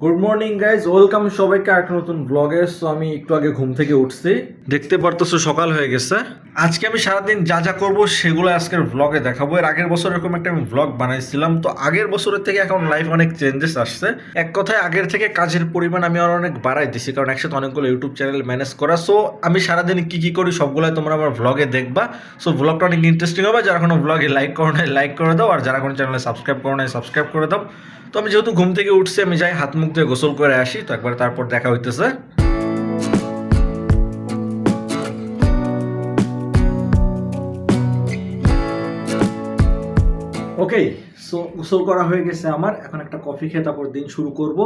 Good morning guys, welcome সবাইকে একটা নতুন ব্লগে। সো আমি একটু আগে ঘুম থেকে উঠছি, দেখতে পারতেছো সকাল হয়ে গেছে। আজকে আমি সারাদিন যা যা করবো সেগুলো আজকের ব্লগে দেখাবো। এর আগের বছর এরকম একটা আমি ব্লগ বানাইছিলাম, তো আগের বছরের থেকে এখন লাইফ অনেক চেঞ্জেস আসছে। এক কথায় আগের থেকে কাজের পরিমাণ আমি আর অনেক বাড়াই দিছি, কারণ একসাথে অনেকগুলো ইউটিউব চ্যানেল ম্যানেজ করা। সো আমি সারাদিন কি কি করি সবগুলাই তোমরা আমার ব্লগে দেখবা। সো ব্লগটা অনেক ইন্টারেস্টিং হবে। যারা কোনো ব্লগে লাইক করো নাই লাইক করে দাও, আর যারা কোনো চ্যানেলে সাবস্ক্রাইব করো নাই সাবস্ক্রাইব করে দাও। তো আমি যেহেতু ঘুম থেকে উঠছি, আমি যাই হাত মুখ দিয়ে গোসল করে আসি, তো একবার তারপর দেখা হইতেছে। ওকে, সো গোসল করা হয়ে গেছে আমার। এখন একটা কফি খেয়ে তারপর দিন শুরু করব।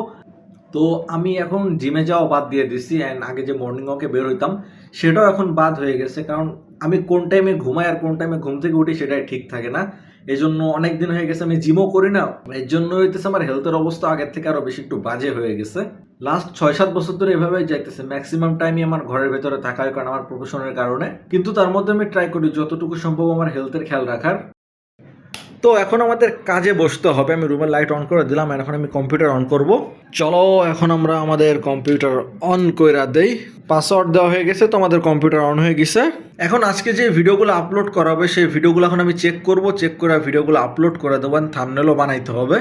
তো আমি এখন জিমে যাওয়া বাদ দিয়ে দিছি, অ্যান্ড আগে যে মর্নিং ওয়াকে বের হইতাম সেটাও এখন বাদ হয়ে গেছে, কারণ আমি কোন টাইমে ঘুমাই আর কোন টাইমে ঘুম থেকে উঠি সেটাই ঠিক থাকে না। এই জন্য অনেক দিন হয়ে গেছে আমি জিমও করি না। এর জন্য হইতেছে আমার হেলথের অবস্থা আগের থেকে আরো বেশি একটু বাজে হয়ে গেছে। লাস্ট 6-7 বছর ধরে এভাবেই যাইতেছে। ম্যাক্সিমাম টাইমই আমার ঘরের ভেতরে থাকা হয়, কারণ আমার প্রফেশনের কারণে। কিন্তু তার মধ্যে আমি ট্রাই করি যতটুকু সম্ভব আমার হেলথের খেয়াল রাখার। তো এখন আমাদের কাজে বসতে হবে। আমি রুমের লাইট অন করে দিলাম, এখন আমি কম্পিউটার অন করব। চলো এখন আমরা আমাদের কম্পিউটার অন করে দেই। পাসওয়ার্ড দেওয়া হয়ে গেছে, তো আমাদের কম্পিউটার অন হয়ে গেছে। এখন আজকে যে ভিডিওগুলো আপলোড করা হবে সেই ভিডিওগুলো এখন আমি চেক করব, চেক করে ভিডিওগুলো আপলোড করে দেবো। থাম্বনেলও বানাইতে হবে।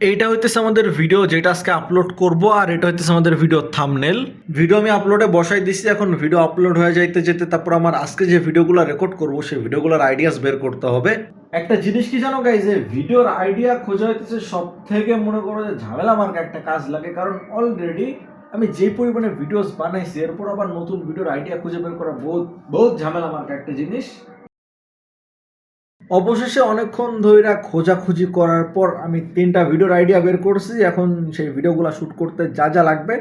এইটা হইতেছে আমাদের ভিডিও যেটা আজকে আপলোড করব, আর এটা হইতেছে আমাদের ভিডিও থাম্বনেল। ভিডিও আমি আপলোডে বসাই দিছি। এখন ভিডিও আপলোড হয়ে যাইতে যেতে তারপর আমার আজকে যে ভিডিওগুলো রেকর্ড করব সেই ভিডিওগুলোর আইডিয়াস বের করতে হবে। একটা জিনিস কি জানো গাইজ, যে ভিডিওর আইডিয়া খোঁজা হইতেছে সব থেকে মনে করো যে ঝামেলা আমার একটা কাজ লাগে, কারণ অলরেডি আমি যে পরিমাণে ভিডিওস বানাইছি এরপর আবার নতুন ভিডিওর আইডিয়া খুঁজে বের করা বহুত ঝামেলা আমার একটা জিনিস। অবশেষে অনেকক্ষণ ধরে খোঁজাখুঁজি করার পর আমি 3টা ভিডিওর আইডিয়া বের করছি। এখন সেই ভিডিওগুলো শ্যুট করতে যা যা লাগবে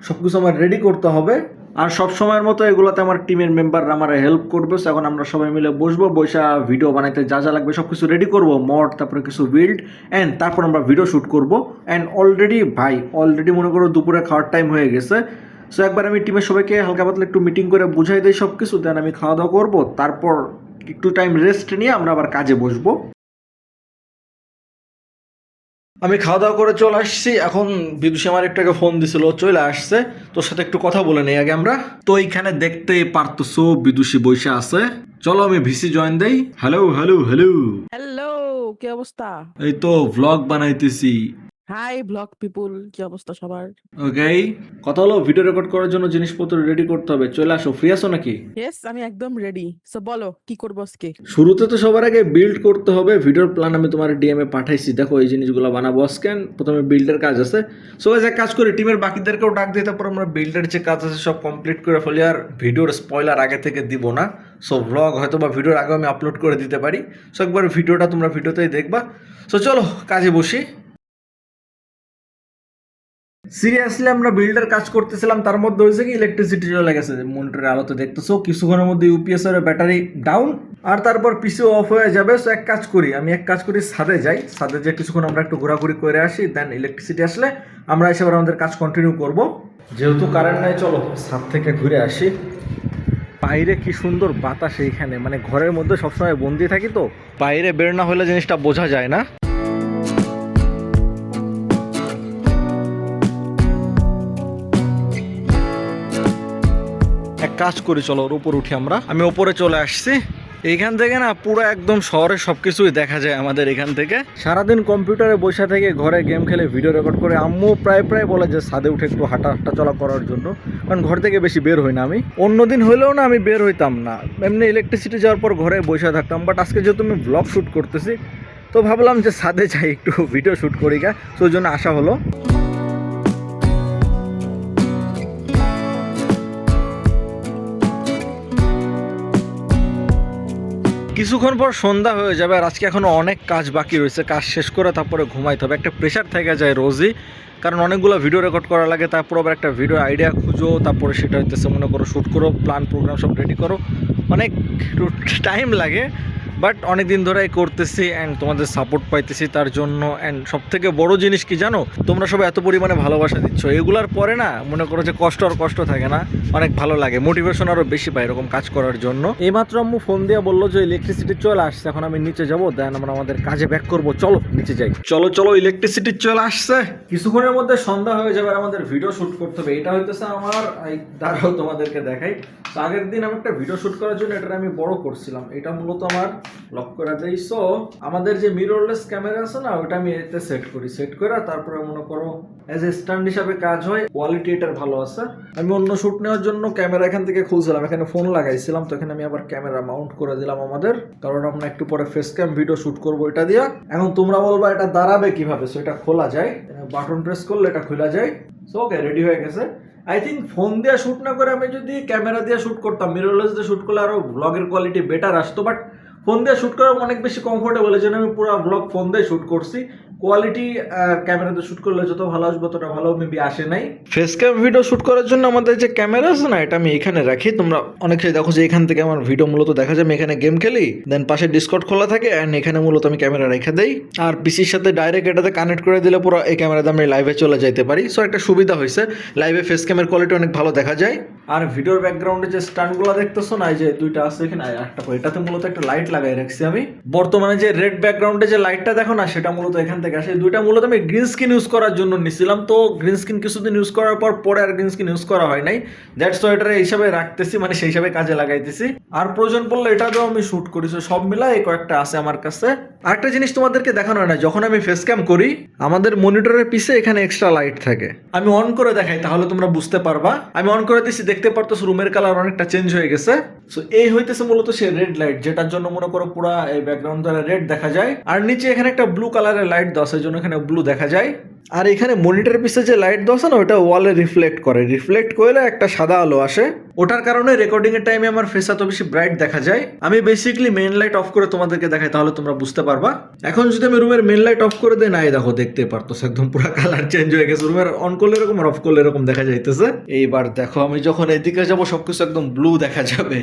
সবকিছু আমার রেডি করতে হবে। আর সব সময়ের মতো এগুলোতে আমার টিমের মেম্বাররা আমার হেল্প করবে। সো এখন আমরা সবাই মিলে বসবো, বসা ভিডিও বানাইতে যা যা লাগবে সব কিছু রেডি করবো, মড তারপরে কিছু বিল্ড, অ্যান্ড তারপর আমরা ভিডিও শ্যুট করবো। অ্যান্ড অলরেডি মনে করো দুপুরে খাওয়ার টাইম হয়ে গেছে। সো একবার আমি টিমের সবাইকে হালকা পাতলা একটু মিটিং করে বুঝাই দিই সব কিছু, দেন আমি খাওয়া দাওয়া করবো। তারপর একটু টাইম রেস্ট নিয়ে আমরা আবার কাজে বসবো। আমি খাওয়া দাওয়া করে চলে আসছি। এখন বিদুষী আমার একটাকে ফোন দিছিল, চলে আসছে। তোর সাথে একটু কথা বলে নেই আগে আমরা। তো এইখানে দেখতেই পারতেছো বিদুষী বসে আছে। চলো আমি ভিসি জয়েন দেই। হ্যালো হ্যালো হ্যালো হ্যালো, কি অবস্থা? এই তো ভ্লগ বানাইতেছি। হাই ব্লগ পিপুল, কি অবস্থা সবার? ওকে, কথা হলো ভিডিও রেকর্ড করার জন্য জিনিসপত্র রেডি করতে হবে। চলে আসো, ফ্রি আছো নাকি? ইয়েস, আমি একদম রেডি। সো বলো কি করবো আজকে? শুরুতে তো সবার আগে বিল্ড করতে হবে। ভিডিওর প্ল্যান আমি তোমার ডিএমএ পাঠাইছি, দেখো এই জিনিসগুলো বানাবো আজকে। প্রথমে বিল্ডের কাজ আছে। সো এক কাজ করি, টিমের বাকিদেরকেও ডাক দিই, তারপর আমরা বিল্ডের যে কাজ আছে সব কমপ্লিট করে ফেলি। আর ভিডিওর স্পয়লার আগে থেকে দিব না। সো ব্লগ হয়তো বা ভিডিওর আগে আমি আপলোড করে দিতে পারি। সো একবার ভিডিওটা তোমরা ভিডিওতেই দেখবা। সো চলো কাজে বসি। সিরিয়াসলি আমরা বিল্ডার কাজ করতেছিলাম, তার মধ্যে হয়েছে কি ইলেকট্রিসিটি চলে গেছে। মনিটরের আলোতে দেখতেছো কিছুক্ষণের মধ্যে ইউপিএস এর ব্যাটারি ডাউন, আর তারপর পিসিও অফ হয়ে যাবে। সো এক কাজ করি ছাদে যাই। ছাদে যে কিছুক্ষণ আমরা একটু ঘোরাঘুরি করে আসি, দেন ইলেকট্রিসিটি আসলে আমরা এসে আবার আমাদের কাজ কন্টিনিউ করব। যেহেতু কারেন্ট নাই, চলো ছাদ থেকে ঘুরে আসি। বাইরে কি সুন্দর বাতাস এইখানে, মানে ঘরের মধ্যে সবসময় বন্দি থাকি, তো বাইরে বের না হলে জিনিসটা বোঝা যায় না। এক কাজ করি, চলো ওর উপর উঠি আমরা। আমি ওপরে চলে আসছি। এইখান থেকে না পুরো একদম শহরের সবকিছুই দেখা যায় আমাদের এখান থেকে। সারাদিন কম্পিউটারে বসে থেকে ঘরে গেম খেলে ভিডিও রেকর্ড করে আম্মু প্রায় বলে যে ছাদে উঠে একটু হাঁটা চলা করার জন্য, কারণ ঘর থেকে বেশি বের হই না আমি। অন্যদিন হইলেও না আমি বের হইতাম না, এমনি ইলেকট্রিসিটি যাওয়ার পর ঘরে বসে থাকতাম। বাট আজকে যেহেতু আমি ব্লগ শ্যুট করতেছি, তো ভাবলাম যে ছাদে যাই একটু ভিডিও শ্যুট করি গা। তো ওই জন্য আসা হলো। কিছুক্ষণ পর সন্ধ্যা হয়ে যাবে, আর আজকে এখনো অনেক কাজ বাকি রয়েছে। কাজ শেষ করে তারপরে ঘুমাইতে হবে। একটা প্রেশার থেকে যায় রোজই, কারণ অনেকগুলো ভিডিও রেকর্ড করা লাগে। তারপর আবার একটা ভিডিও আইডিয়া খুঁজো, তারপরে সেটা হইতেছে মনে করো শ্যুট করো, প্ল্যান প্রোগ্রাম সব রেডি করো। অনেক টাইম লাগে। বাট অনেক দিন ধরে করতেছি অ্যান্ড তোমাদের সাপোর্ট পাইতেছি তার জন্য। অ্যান্ড সব থেকে বড় জিনিস কি জানো, তোমরা সবাই এত পরিমাণে ভালোবাসা দিচ্ছ, এগুলার পরে না মনে করো যে কষ্ট আর কষ্ট থাকে না, অনেক ভালো লাগে, মোটিভেশন আরও বেশি পাই এরকম কাজ করার জন্য। এইমাত্র আম্মু ফোন দিয়ে বললো যে ইলেকট্রিসিটি চলে আসছে, এখন আমি নিচে যাবো, দেন আমরা আমাদের কাজে ব্যাক করবো। চলো নিচে যাই। চলো চলো, ইলেকট্রিসিটি চলে আসছে, কিছুক্ষণের মধ্যে সন্ধ্যা হয়ে যাবে আর আমাদের ভিডিও শুট করতে হবে। এটা হইতেছে আমার, দাঁড়াও তোমাদেরকে দেখাই। তো আগের দিন আমি একটা ভিডিও শুট করার জন্য এটা আমি বড় করছিলাম, এটা মূলত আমার লক করা দেই। সো আমাদের যে মিররলেস ক্যামেরা আছে না, ওটা আমি এতে সেট করি, সেট করে তারপরে মনে করো এজ এ স্ট্যান্ড হিসাবে কাজ হয়। কোয়ালিটি এটার ভালো আছে। আমি অন্য শুট নেওয়ার জন্য ক্যামেরা এখান থেকে খুলছিলাম, এখানে ফোন লাগাইছিলাম, তো এখানে আমি আবার ক্যামেরা মাউন্ট করে দিলাম আমাদের, কারণ আমরা একটু পরে ফেস ক্যাম ভিডিও শুট করবো এটা দিয়ে। এখন তোমরা বলবা এটা দাঁড়াবে কিভাবে, সো এটা খোলা যায়, বাটন প্রেস করলে এটা খোলা যায়। সো ওকে, রেডি হয়ে গেছে। আই থিঙ্ক ফোন দিয়ে শ্যুট না করে আমি যদি ক্যামেরা দিয়ে শ্যুট করতাম, মিররলেস দিয়ে শ্যুট করলে আরও ব্লগের কোয়ালিটি বেটার আসতো। বাট ফোন দিয়ে শ্যুট করা অনেক বেশি কমফোর্টেবল, এই জন্য আমি পুরো ব্লগ ফোন দিয়ে শ্যুট করছি। কোয়ালিটি ক্যামেরাতে শ্যুট করলে যত ভালো আসবে ততটা ভালো মেবি আসে নাই। ফেস ক্যাম ভিডিও শ্যুট করার জন্য আমাদের যে ক্যামেরা আছে না, এটা আমি এখানে রাখি। তোমরা অনেকেই দেখো যে এখান থেকে আমার ভিডিও মূলত দেখা যায়, আমি এখানে গেম খেলি, দেন পাশে ডিসকর্ড খোলা থাকে, অ্যান্ড এখানে মূলত আমি ক্যামেরা রেখে দেই। আর পিসির সাথে ডাইরেক্ট এটাতে কানেক্ট করে দিলে পুরো এই ক্যামেরাতে আমি লাইভে চলে যাইতে পারি। সো একটা সুবিধা হয়েছে, লাইভে ফেস ক্যামের কোয়ালিটি অনেক ভালো দেখা যায়। আর ভিডিওর ব্যাকগ্রাউন্ডে যে স্ট্যান্ডগুলো দেখতেছো না, এই যে দুইটা আছে এখানে, একটা এটাতে মূলত একটা লাইট লাগাই রাখছি আমি। বর্তমানে যে রেড ব্যাকগ্রাউন্ডে যে লাইটটা দেখো না, সেটা মূলত এখান থেকে আসে। দুইটা মূলত আমি গ্রিন স্ক্রিন ইউজ করার জন্য নিছিলাম, তো গ্রিন স্ক্রিন কিছুদিন ইউজ করার পর পরে আর গ্রিন স্ক্রিন ইউজ করা হয় নাই। দ্যাটস ওয়াই এটা এই হিসাবে রাখতেছি, মানে সেই হিসাবে কাজে লাগাইতেছি। আর প্রয়োজন পড়লে এটা দিয়েও আমি শুট করি। সব মিলাই কয়েকটা আছে আমার কাছে। আরেকটা জিনিস তোমাদেরকে দেখানো হয় না, যখন আমি ফেস ক্যাম করি আমাদের মনিটরের পিছে এখানে এক্সট্রা লাইট থাকে। আমি অন করে দেখাই তাহলে তোমরা বুঝতে পারবা। আমি অন করে দিচ্ছি, দেখতে পারতেছো রুমের কালার অনেকটা চেঞ্জ হয়ে গেছে। সো এই হইতেছে মূলত সেই রেড লাইট, যেটার জন্য মনে করো পুরা এই ব্যাকগ্রাউন্ড দ্বারা রেড দেখা যায়। আর নিচে এখানে একটা ব্লু কালারের লাইট দেওয়া আছে, জন্য এখানে ব্লু দেখা যায়। আর এখানে মনিটরের পিছে যে লাইট দেওয়া আছে না, ওটা ওয়ালে রিফ্লেক্ট করে, রিফ্লেক্ট করলে একটা সাদা আলো আসে। ওটার কারণে রেকর্ডিং এর টাইমে আমার ফেস এত বেশি ব্রাইট দেখা যায়। আমি বেসিক্যালি মেইন লাইট অফ করে তোমাদেরকে দেখাই, তাহলে তোমরা বুঝতে পারবা। এখন যদি আমি রুমের মেইন লাইট অফ করে দেই, না এই দেখো দেখতে পারতো একদম পুরো কালার চেঞ্জ হয়ে গেছে। রুমের অন করলে এরকম আর অফ করলে এরকম দেখা যাইতেছে। এইবার দেখো আমি যখন এদিকে যাব সবকিছু একদম ব্লু দেখা যাবে,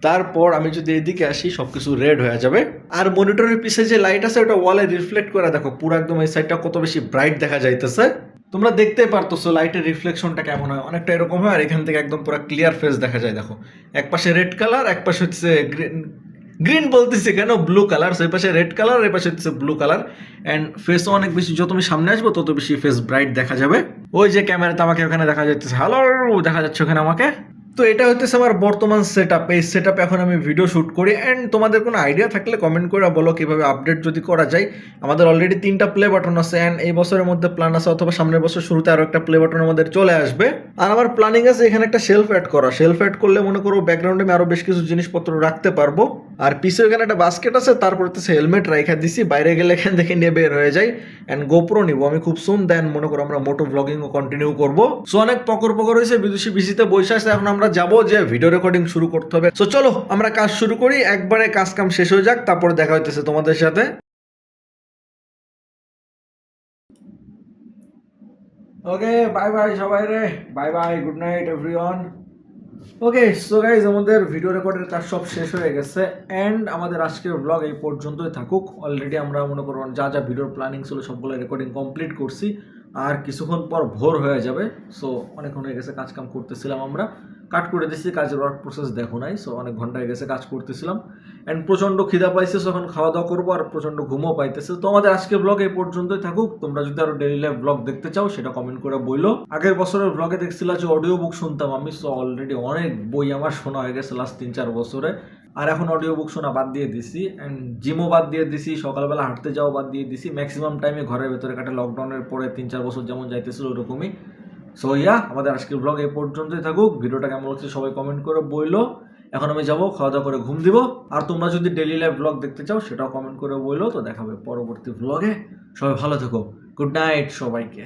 তারপর আমি যদি এদিকে আসি সবকিছু রেড হয়ে যাবে। আর মনিটরের পিছে যে লাইট আছে ওটা ওয়ালে রিফ্লেক্ট করে দেখো পুরো একদম এই সাইডটা কত বেশি ব্রাইট দেখা যাইতেছে। তোমরা দেখতে পারতেছো লাইটের রিফ্লেকশনটা কেমন হয়, অনেকটা এরকম হয়। আর এখান থেকে একদম পুরো ক্লিয়ার ফেস দেখা যায়। দেখো এক পাশে রেড কালার, এক পাশে হচ্ছে গ্রিন বলতেছি কেন, ব্লু কালার। সেই পাশে রেড কালার, এই পাশে হচ্ছে ব্লু কালার। অ্যান্ড ফেসও অনেক বেশি, যত তুমি সামনে আসবো তত বেশি ফেস ব্রাইট দেখা যাবে। ওই যে ক্যামেরাতে আমাকে ওখানে দেখা যাচ্ছে, হ্যালো দেখা যাচ্ছে ওখানে আমাকে। তো এটা হচ্ছে আমার বর্তমান সেট আপ। এই সেট আপে এখন আমি ভিডিও শ্যুট করি। অ্যান্ড তোমাদের কোনো আইডিয়া থাকলে কমেন্ট করে বলো কীভাবে আপডেট যদি করা যায়। আমাদের অলরেডি 3টা প্লে বাটন আছে, অ্যান্ড এই বছরের মধ্যে প্ল্যান আছে অথবা সামনের বছর শুরুতে আরও একটা প্লে বাটন আমাদের চলে আসবে। আর আমার প্ল্যানিং আছে এখানে একটা শেলফ অ্যাড করা। শেলফ অ্যাড করলে মনে করো ব্যাকগ্রাউন্ডে আমি আরও বেশ কিছু জিনিসপত্র রাখতে পারবো। আর পিছে এখানে একটা বাস্কেট আছে, তারপর হচ্ছে হেলমেট রাইখা দিছি, বাইরে গেলে এখান থেকে নিয়ে বের হয়ে যায়। অ্যান্ড গোপ্রো নিবো আমি খুব সুন, দেন মনে করো আমরা মোটো ব্লগিংও কন্টিনিউ করবো। সো অনেক পকর হয়েছে, বিদেশি বিজিতে বসে আছে, এখন আমরা যাবো যে ভিডিও রেকর্ডিং শুরু করতে হবে। সো চলো আমরা কাজ শুরু করি, একবারে কাজ কাম শেষ হয়ে যাক, তারপরে দেখা হইতেছে তোমাদের সাথে। ওকে বাই বাই সবাই রে, bye bye, good night everyone. Okay so guys, আমাদের ভিডিও রেকর্ডের কাজ সব শেষ হয়ে গেছে। অ্যান্ড আমাদের আজকের ব্লগ এই পর্যন্তই থাকুক। অলরেডি আমরা মনে করো যা যা ভিডিওর প্ল্যানিং ছিল সবগুলো রেকর্ডিং কমপ্লিট করছি। আর কিছুক্ষণ পর ভোর হয়ে যাবে। সো অনেকক্ষণ হয়ে গেছে কাজ কাম করতেছিলাম, আমরা কাট করে দিচ্ছি, কাজের ওয়ার্ক প্রসেস দেখো নাই। সো অনেক ঘন্টা হয়ে গেছে কাজ করতেছিলাম। অ্যান্ড প্রচণ্ড খিদা পাইছে, এখন খাওয়া দাওয়া করবো, আর প্রচণ্ড ঘুমও পাইতেছে। তো আমাদের আজকের ব্লগ এই পর্যন্তই থাকুক। তোমরা যদি আরো ডেইলি লাইফ ব্লগ দেখতে চাও সেটা কমেন্ট করে বইলো। আগের বছরের ব্লগে দেখছিল যে অডিও বুক শুনতাম আমি। সো অলরেডি অনেক বই আমার শোনা হয়ে গেছে লাস্ট 3-4 বছরে। আর এখন অডিও বুক শোনা বাদ দিয়ে দিছি, অ্যান্ড জিমও বাদ দিয়ে দিছি, সকালবেলা হাঁটতে যাওয়া বাদ দিয়ে দিছি। ম্যাক্সিমাম টাইমে ঘরের ভেতরে কাটে, লকডাউনের পরে 3-4 বছর যেমন যাইতেছিল ওরকমই। সো আমাদের আজকের ব্লগ এই পর্যন্তই থাকুক। ভিডিওটা কেমন লাগছে সবাই কমেন্ট করে বইলো। এখন আমি যাবো, খাওয়া দাওয়া করে ঘুম দিব। আর তোমরা যদি ডেইলি লাইফ ব্লগ দেখতে চাও সেটাও কমেন্ট করে বইলো। তো দেখাবে পরবর্তী ব্লগে। সবাই ভালো থেকো, গুড নাইট সবাইকে।